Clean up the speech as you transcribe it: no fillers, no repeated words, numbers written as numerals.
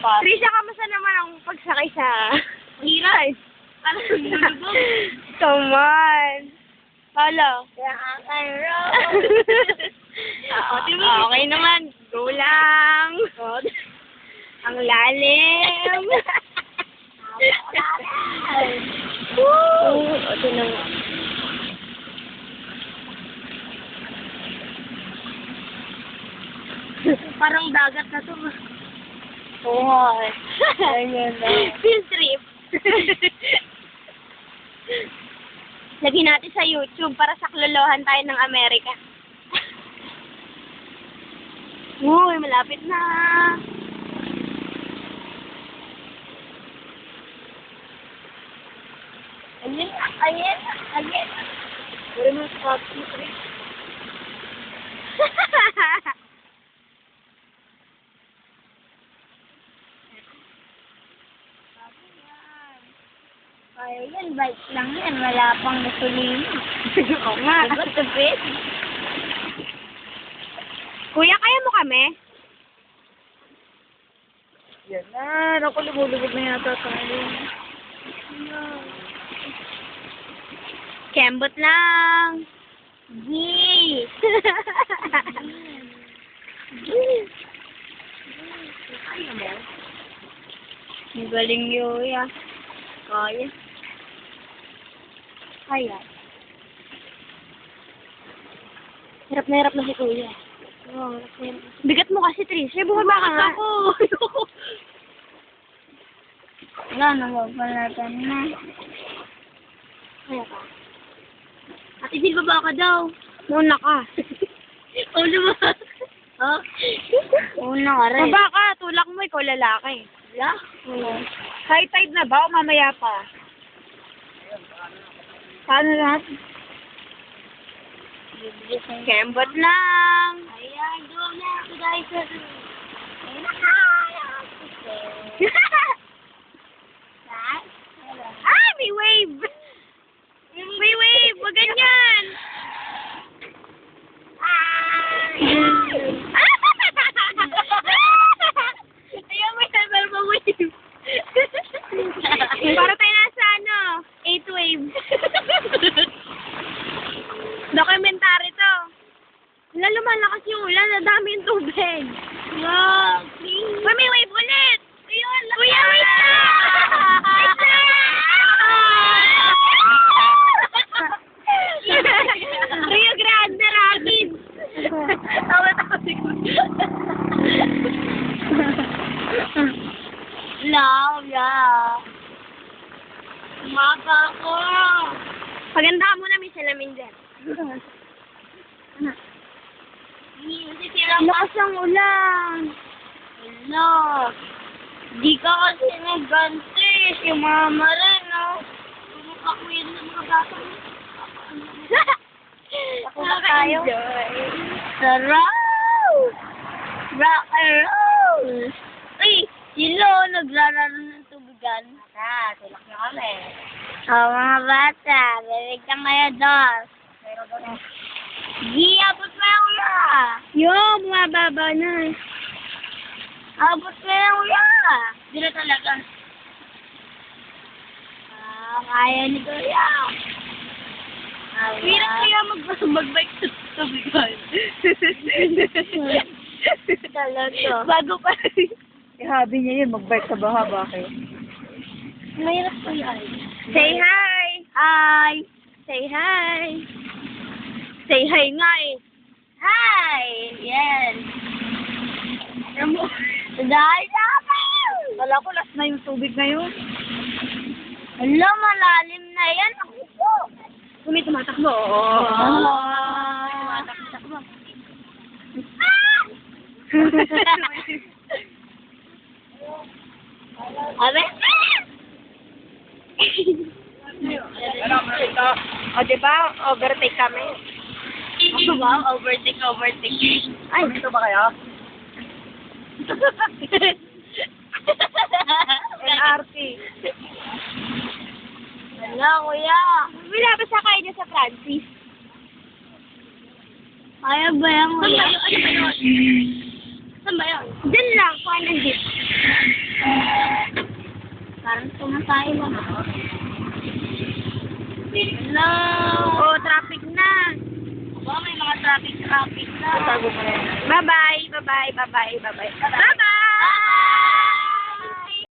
Trisha, kamusta naman ang pagsakay sa... Hirap. Ano nulubog? Come on. Hello. Okay naman. Go lang. Ang lalim. Woo! Ito naman. Parang dagat na to. Oo nga eh. Field trip. Lagyan natin sa YouTube para saklolohan tayo ng Amerika. Uy, malapit na. Ayan. Pwede mo sa trip. Kaya yan, bike lang yan. Wala pang gasolina. Oo nga. Tupit. Kuya, kaya mo kami? Yan na. Naku, lumulubog na yata tayo. Kembot lang. Gee. Kaya mo? Ang galing Yoya. Kaya. Kaya. Hirap na si Kuya. Oh, bigat mo kasi, Trisha. Bumaba ka nga. Wala, nagpapalatan na. Kaya ka. Ate Sil, baba ka daw. Muna ka. Una ba? Oh? Una ka rin. Baba ka. Tulak mo, ikaw lalaki. Wala? Oo. High tide na ba o mamaya pa? Paano lahat? Kembot lang. Ayan, doon na ako guys. Ah, may wave. May wave. Wag ganyan. Ayaw mo yung verbal wave. Para tayo nasa ano, 8 wave. Documentary to. Wala, lumalakas yung ulan. Nadami yung tubig. Yeah, Uy, may wave ulit. Ayun, Kuya, wait na! Rio Grande Rapids. Tawa si Kuya. yeah. Umaga ko. Paganda mo na may salamin dyan. Sisirang Lakas ng ulan. Hello. Di ka kasi nagganti. Si mama rin, no? Pumukha ko yun ng mga bata. Ako na tayo. Sarap! Rock and roll! Uy, silo, naglalaro ng tubigan. Tulak na kami. Mga bata, bibigyan kayo dos. Di, abot mo yung uya. Yo, bumababa na. Abot mo yung uya. Di na talaga. Kaya ni Kuya. Hirap kaya mag-bike sa tubigan. Talaga. Bago pa rin. Habi niya yun, mag-bike sa baha, bakit? Mahirap ko yan. Say hi. Hi. Say hi. Say hi nga eh. Hi. Yes. Dahil namin. Wala ko, last na yung tubig na yun. Hala, malalim na yan. Ako po. Kung tumatakbo. Oo. Tumatakbo. Abe? O, diba? Overtake kami. Wow, overtake. Ay, Dito ba kayo? NRT. Hala, kuya. wala ba sa kayo dyan sa Francis? Kaya ba yan, kuya? Saan ba yun? Diyan lang, kuha ng jeep. tayo lang. Hello. Oh, traffic na. Aba, may mga traffic na. Tago mo na yan. Bye-bye. Bye-bye. Bye-bye. Bye-bye. Bye-bye.